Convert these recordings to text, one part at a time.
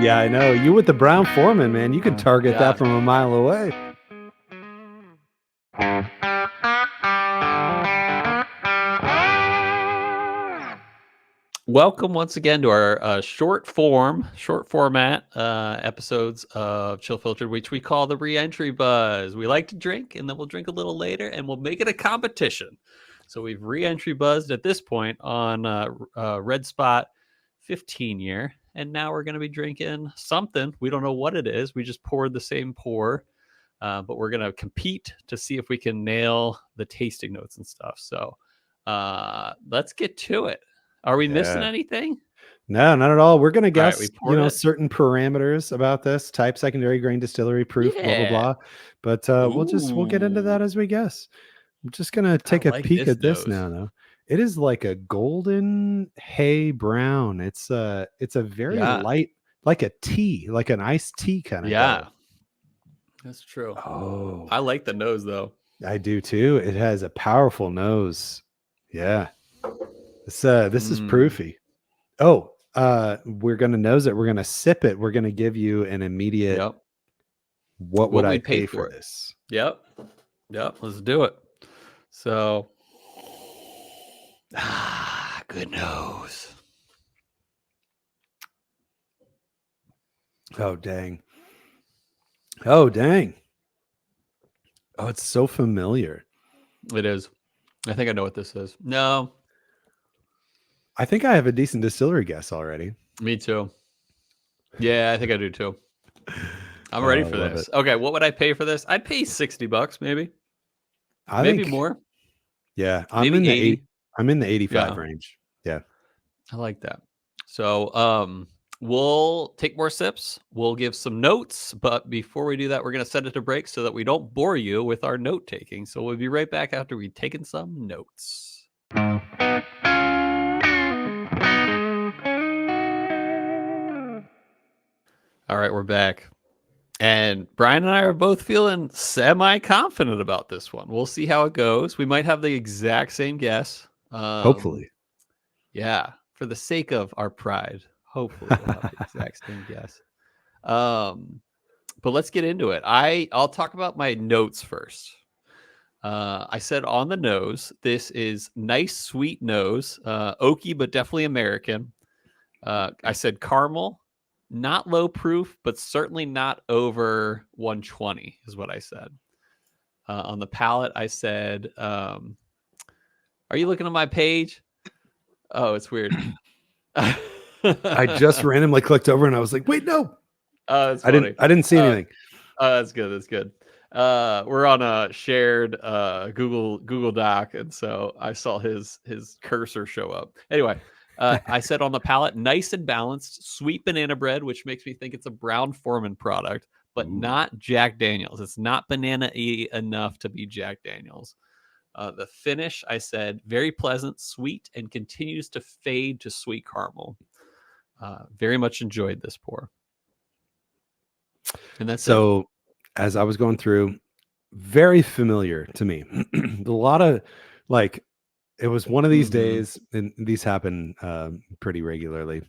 Yeah, I know. You with the Brown Foreman, man. You can target Yeah. that from a mile away. Welcome once again to our short format episodes of Chill Filtered, which we call the Reentry Buzz. We like to drink, and then we'll drink a little later, and we'll make it a competition. So we've Reentry Buzzed at this point on Red Spot 15 year, and now we're going to be drinking something. We don't know what it is. We just poured the same pour, but we're going to compete to see if we can nail the tasting notes and stuff. So let's get to it. Are we missing anything? No, not at all. We're going to All right, we guess, poured it. certain parameters about this type, secondary grain, distillery, proof, blah, blah, Yeah. blah. But we'll get into that as we guess. I'm just going to take a like peek this at this nose. now, though. It is like a golden hay brown. It's a very light, like a tea, like an iced tea kind of color. That's true. Oh, I like the nose though. I do too. It has a powerful nose. Yeah. This is proofy. Oh, we're gonna nose it. We're gonna sip it. We're gonna give you an immediate. Yep. What would I we'd pay for it. this? Yep. Let's do it. So, good nose. Oh dang. Oh dang. Oh, it's so familiar. It is. I think I know what this is. No. I think I have a decent distillery guess already. Me too. Yeah, I think I do too. I'm ready for this. Okay, what would I pay for this? I'd pay $60 maybe. Maybe more. Yeah, I'm in the 80. I'm in the 85 range. Yeah. I like that. So we'll take more sips. We'll give some notes. But before we do that, we're going to set it to break so that we don't bore you with our note taking. So we'll be right back after we've taken some notes. All right, we're back. And Brian and I are both feeling semi-confident about this one. We'll see how it goes. We might have the exact same guess. Hopefully. Yeah, for the sake of our pride. Hopefully we'll have the exact same guess. But let's get into it. I'll talk about my notes first. I said on the nose, this is nice, sweet nose, oaky, but definitely American. I said caramel, not low proof, but certainly not over 120 is what I said. On the palate, I said, are you looking at my page? Oh, it's weird. I just randomly clicked over and I was like, wait, no. It's funny. I didn't see anything. That's good. That's good. We're on a shared Google Doc, and so I saw his cursor show up. Anyway, I said on the palate, nice and balanced, sweet banana bread, which makes me think it's a Brown Foreman product, but not Jack Daniels. It's not banana-y enough to be Jack Daniels. The finish, I said, very pleasant, sweet, and continues to fade to sweet caramel. Very much enjoyed this pour. And that's so as I was going through, very familiar to me. A lot of like, it was one of these days, and these happen pretty regularly.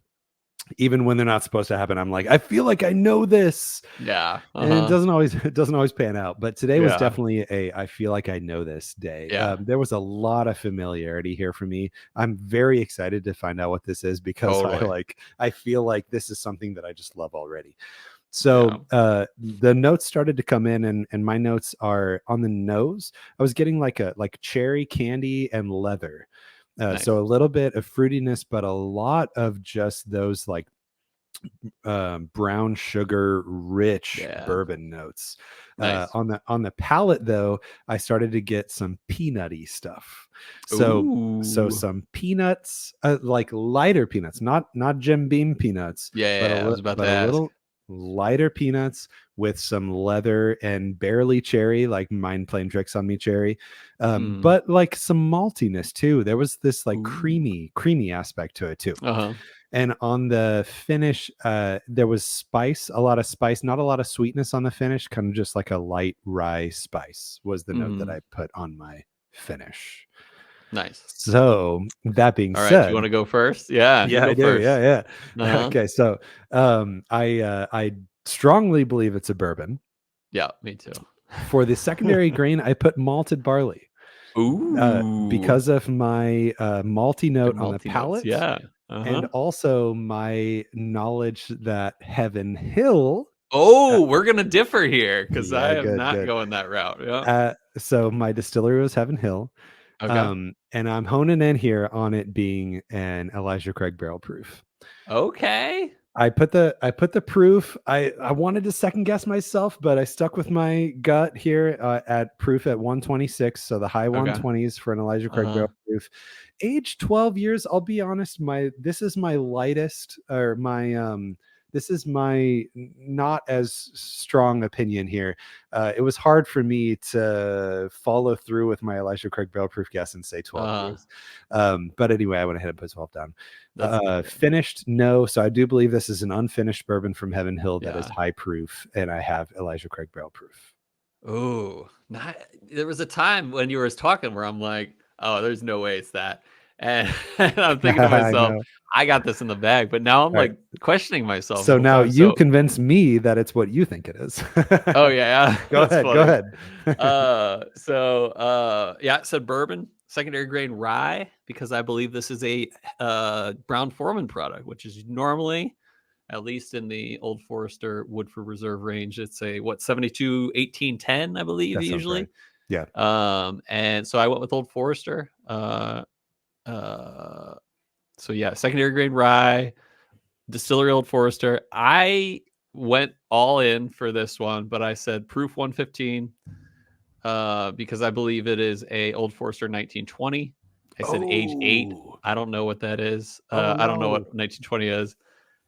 Even when they're not supposed to happen, I'm like, I feel like I know this. Yeah. And it doesn't always pan out. But today was definitely I feel like I know this day. Yeah. There was a lot of familiarity here for me. I'm very excited to find out what this is because I feel like this is something that I just love already. So the notes started to come in, and my notes are on the nose. I was getting like cherry candy and leather. Nice. So a little bit of fruitiness, but a lot of just those like brown sugar rich bourbon notes. Nice. On the palate though, I started to get some peanutty stuff. So some peanuts, like lighter peanuts, not Jim Beam peanuts. I was about to ask. A little lighter peanuts with some leather and barely cherry, like mine playing tricks on me cherry, but like some maltiness too. There was this like creamy aspect to it too. And on the finish, there was spice, a lot of spice, not a lot of sweetness on the finish, kind of just like a light rye spice was the note that I put on my finish. Nice. So that being All right. Do you said, want to go first? Yeah, you yeah, I go do. first. Yeah, yeah. Uh-huh. Okay, so I strongly believe it's a bourbon. Yeah, me too. For the secondary grain, I put malted barley Ooh, because of my malty good note on the multi notes. palate, Yeah. and Uh-huh. also my knowledge that Heaven Hill. Uh, Oh, we're gonna differ here because yeah, I am good, not good. going that route. Yeah. So my distillery was Heaven Hill, Okay. and I'm honing in here on it being an Elijah Craig barrel proof. Okay. I put the proof. I wanted to second guess myself, but I stuck with my gut here at proof at 126. So the high Okay. 120s for an Elijah Craig Uh-huh. barrel proof. Age 12 years. I'll be honest. This is my lightest, or my this is my not as strong opinion here. It was hard for me to follow through with my Elijah Craig barrel proof guess and say 12 Uh, years. But anyway, I went ahead and put 12 down. that's fair. Finished, no. So I do believe this is an unfinished bourbon from Heaven Hill that is Yeah. high proof, and I have Elijah Craig barrel proof. Oh, not there was a time when you were talking where I'm like, "Oh, there's no way it's that." And, and I'm thinking to I myself, know. "I got this in the bag." But now I'm All right. like questioning myself the So whole now time. you So, convince me that it's what you think it is. oh yeah, Go that's ahead. Go funny. ahead. Yeah, it said bourbon, secondary grain rye, because I believe this is a Brown Foreman product, which is normally, at least in the Old Forester Woodford Reserve range, it's a what 72, 18, 10, I believe That sounds right. usually. Yeah. And so I went with Old Forester. Uh, so yeah, secondary grain rye, distillery Old Forester. I went all in for this one, but I said proof 115 because I believe it is a Old Forester 1920. I said age 8. Oh. I don't know what that is. Oh I don't know no. what 1920 is.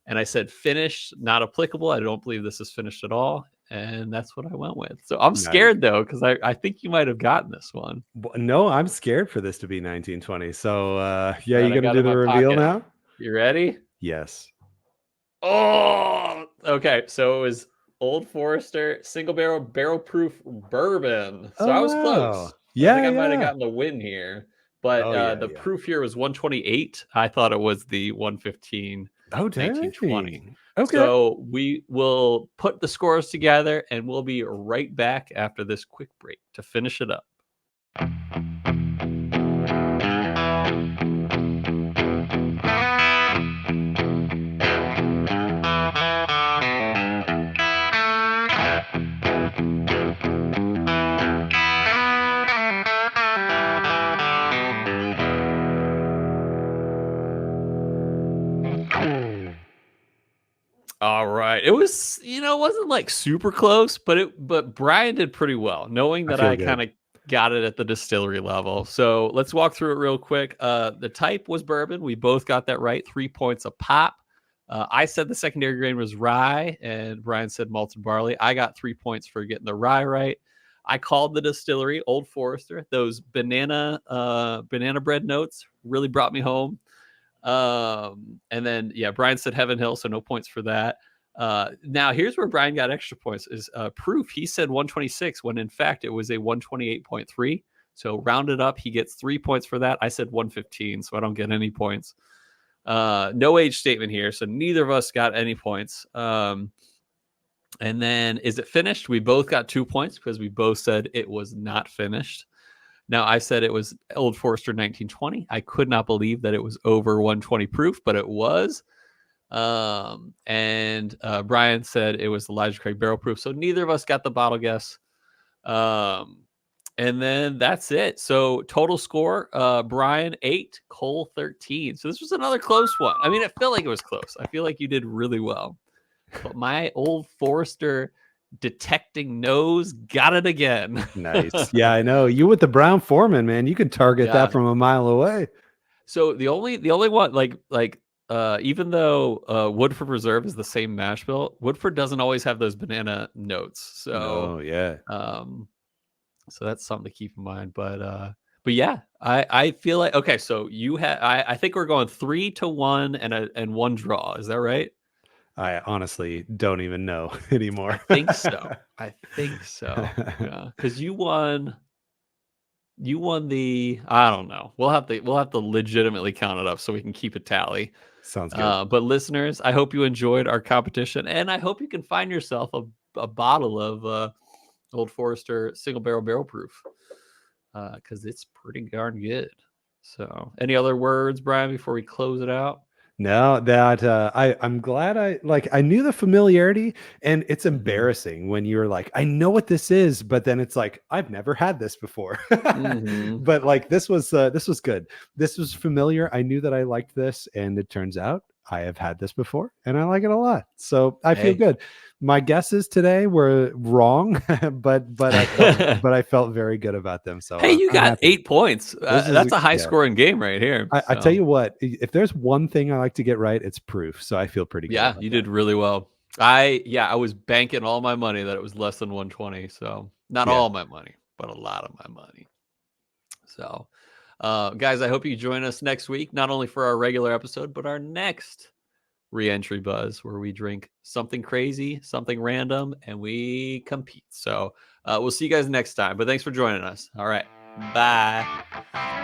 And I said finished, not applicable. I don't believe this is finished at all. And that's what I went with. So I'm Nice. scared though, because I think you might have gotten this one. No, I'm scared for this to be 1920. So yeah, All right, you I gonna got it do in the my reveal pocket. now? You ready? Yes. Oh, okay. So it was Old Forester barrel proof bourbon. So Oh I was wow. close. I think Yeah, I might have yeah. gotten the win here. But Oh yeah, the yeah. proof here was 128. I thought it was the 115, Oh 1920. dang. Okay. So we will put the scores together and we'll be right back after this quick break to finish it up. All right. It was, it wasn't like super close, but Brian did pretty well, knowing I that feel I good. kind of got it at the distillery level. So let's walk through it real quick. The type was bourbon. We both got that right. 3 points a pop. I said the secondary grain was rye, and Brian said malted barley. I got 3 points for getting the rye right. I called the distillery Old Forester. Those banana bread notes really brought me home. And then yeah, Brian said Heaven Hill, so no points for that. Now here's where Brian got extra points is proof. He said 126 when in fact it was a 128.3. So rounded up, he gets 3 points for that. I said 115, so I don't get any points. No age statement here, so neither of us got any points. And then is it finished? We both got 2 points because we both said it was not finished. Now, I said it was Old Forester 1920. I could not believe that it was over 120 proof, but it was. And Brian said it was Elijah Craig barrel proof. So neither of us got the bottle guess. And then that's it. So total score, Brian 8, Cole 13. So this was another close one. I mean, it felt like it was close. I feel like you did really well. But my Old Forester detecting nose got it again. Nice. Yeah, I know. You with the Brown Foreman, man. You can target that Yeah. from a mile away. So the only one like even though Woodford Reserve is the same mash bill, Woodford doesn't always have those banana notes. No, yeah. Um so that's something to keep in mind. But yeah, I feel like okay, so you had I think we're going 3-1 and one draw. Is that right? I honestly don't even know anymore. I think so. I think so. Yeah. Because you won You won the, I don't know. We'll have to legitimately count it up so we can keep a tally. Sounds good. But listeners, I hope you enjoyed our competition, and I hope you can find yourself a bottle of Old Forester single barrel proof, because it's pretty darn good. So, any other words, Brian, before we close it out? No, that I'm glad I knew the familiarity, and it's embarrassing when you're like, I know what this is, but then it's like, I've never had this before. But like this was good. This was familiar. I knew that I liked this, and it turns out I have had this before and I like it a lot. So I feel good. My guesses today were wrong, but I felt very good about them. So hey, you I'm got happy. 8 points. That's a high scoring game right here. I tell you what, if there's one thing I like to get right, it's proof. So I feel pretty good. Yeah, you did really well. I was banking all my money that it was less than 120. So not all my money, but a lot of my money. So, guys, I hope you join us next week, not only for our regular episode, but our next Reentry Buzz, where we drink something crazy, something random, and we compete. So we'll see you guys next time. But thanks for joining us. All right. Bye.